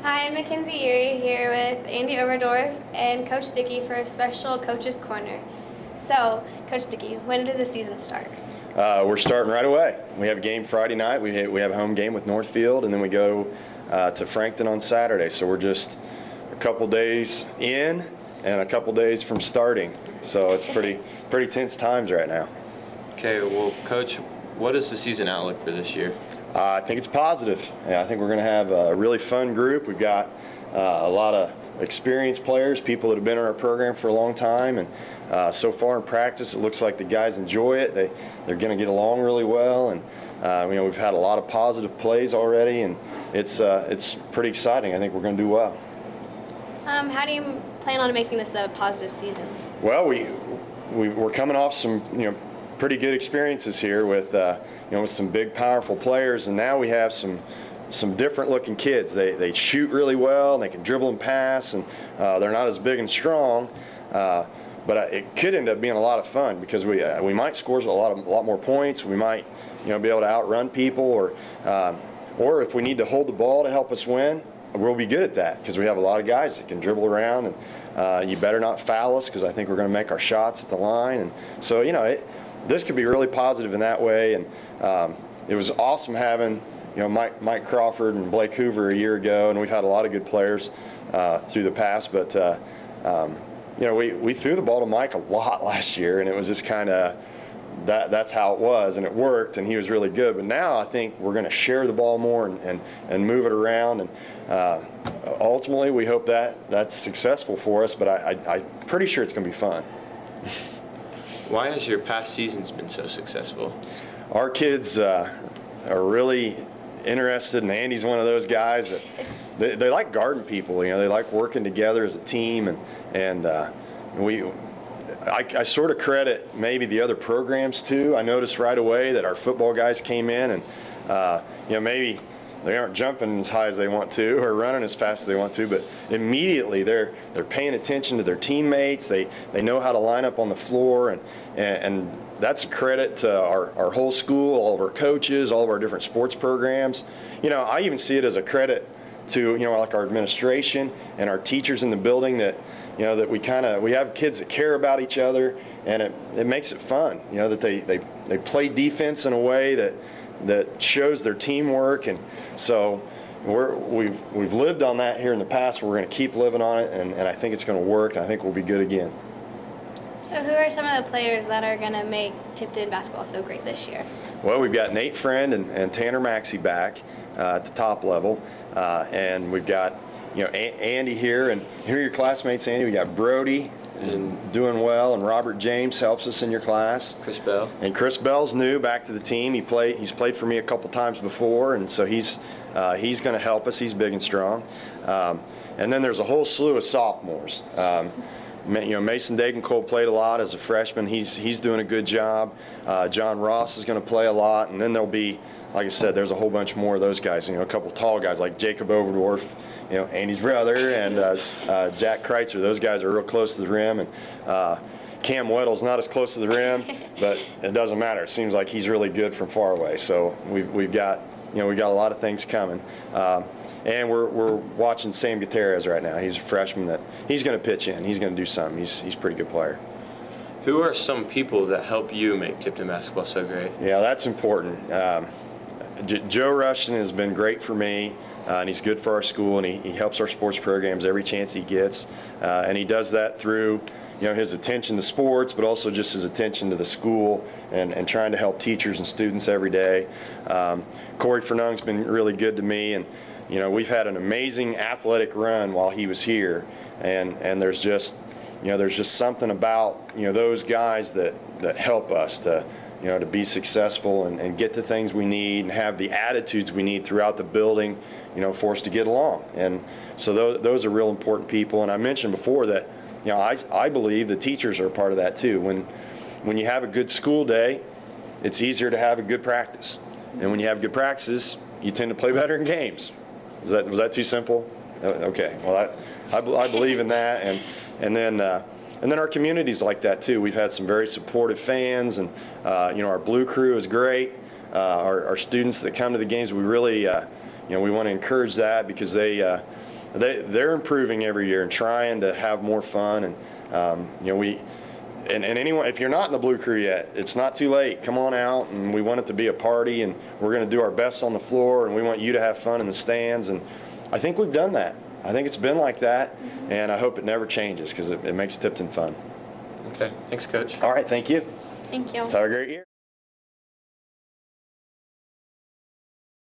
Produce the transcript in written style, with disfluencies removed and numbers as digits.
Hi, I'm Mackenzie Yeary here with Andy Overdorf and Coach Dickey for a special Coach's Corner. So, Coach Dickey, when does the season start? We're starting right away. We have a game Friday night. We have a home game with Northfield, and then we go to Frankton on Saturday. So we're just a couple days in and a couple days from starting. So it's pretty tense times right now. Okay, well, Coach, what is the season outlook for this year? I think it's positive. Yeah, I think we're going to have a really fun group. We've got a lot of experienced players, people that have been in our program for a long time, and so far in practice, it looks like the guys enjoy it. They're going to get along really well, and we've had a lot of positive plays already, and it's pretty exciting. I think we're going to do well. How do you plan on making this a positive season? Well, we're coming off some pretty good experiences here with with some big powerful players, and now we have some different looking kids. They shoot really well, and they can dribble and pass, and they're not as big and strong, but it could end up being a lot of fun because we might score a lot more points. We might be able to outrun people, or if we need to hold the ball to help us win, we'll be good at that because we have a lot of guys that can dribble around, and you better not foul us because I think we're going to make our shots at the line. And so this could be really positive in that way. And it was awesome having Mike Crawford and Blake Hoover a year ago, and we've had a lot of good players through the past. But we threw the ball to Mike a lot last year, and it was just kind of that's how it was, and it worked, and he was really good. But now I think we're going to share the ball more and move it around, and ultimately we hope that's successful for us. But I'm pretty sure it's going to be fun. Why has your past seasons been so successful? Our kids are really interested, and Andy's one of those guys that they like guarding people. They like working together as a team, and I sort of credit maybe the other programs too. I noticed right away that our football guys came in, and maybe they aren't jumping as high as they want to or running as fast as they want to, but immediately they're paying attention to their teammates. They know how to line up on the floor, and that's a credit to our whole school, all of our coaches, all of our different sports programs. I even see it as a credit to like our administration and our teachers in the building that that we have kids that care about each other, and it makes it fun. That they play defense in a way that shows their teamwork, and so we've lived on that here in the past. We're going to keep living on it, and I think it's going to work, and I think we'll be good again. So who are some of the players that are going to make Tipton basketball so great this year? Well, we've got Nate Friend and Tanner Maxey back at the top level, and we've got Andy here, and here are your classmates, Andy. We got Brody is doing well, and Robert James helps us in your class. Chris Bell. And Chris Bell's new back to the team. He's played for me a couple times before, and so he's going to help us. He's big and strong. And then there's a whole slew of sophomores. Mason Dagenkolb played a lot as a freshman. He's doing a good job. John Ross is going to play a lot, and then there'll be, like I said, there's a whole bunch more of those guys. A couple tall guys like Jacob Overdorf, Andy's brother, and Jack Kreitzer. Those guys are real close to the rim, and Cam Weddle's not as close to the rim, but it doesn't matter. It seems like he's really good from far away. So we've got a lot of things coming. And we're watching Sam Gutierrez right now. He's a freshman that he's going to pitch in. He's going to do something. He's a pretty good player. Who are some people that help you make Tipton basketball so great? Yeah, that's important. Joe Rushton has been great for me, and he's good for our school, and he helps our sports programs every chance he gets. And he does that through his attention to sports, but also just his attention to the school and trying to help teachers and students every day. Corey Fernung's been really good to me, and we've had an amazing athletic run while he was here, and there's just something about those guys that help us to be successful and get the things we need and have the attitudes we need throughout the building for us to get along. And so those are real important people. And I mentioned before that I believe the teachers are a part of that too. When you have a good school day, it's easier to have a good practice, and when you have good practices, you tend to play better in games. Was that too simple? Okay. Well, I believe in that, and then our community's like that too. We've had some very supportive fans, and our Blue Crew is great. Our students that come to the games, we really we want to encourage that because they're improving every year and trying to have more fun. And and anyone, if you're not in the Blue Crew yet, it's not too late. Come on out, and we want it to be a party, and we're going to do our best on the floor, and we want you to have fun in the stands. And I think we've done that. I think it's been like that, and I hope it never changes because it makes Tipton fun. Okay, thanks, Coach. All right, thank you. Thank you. Let's have a great year.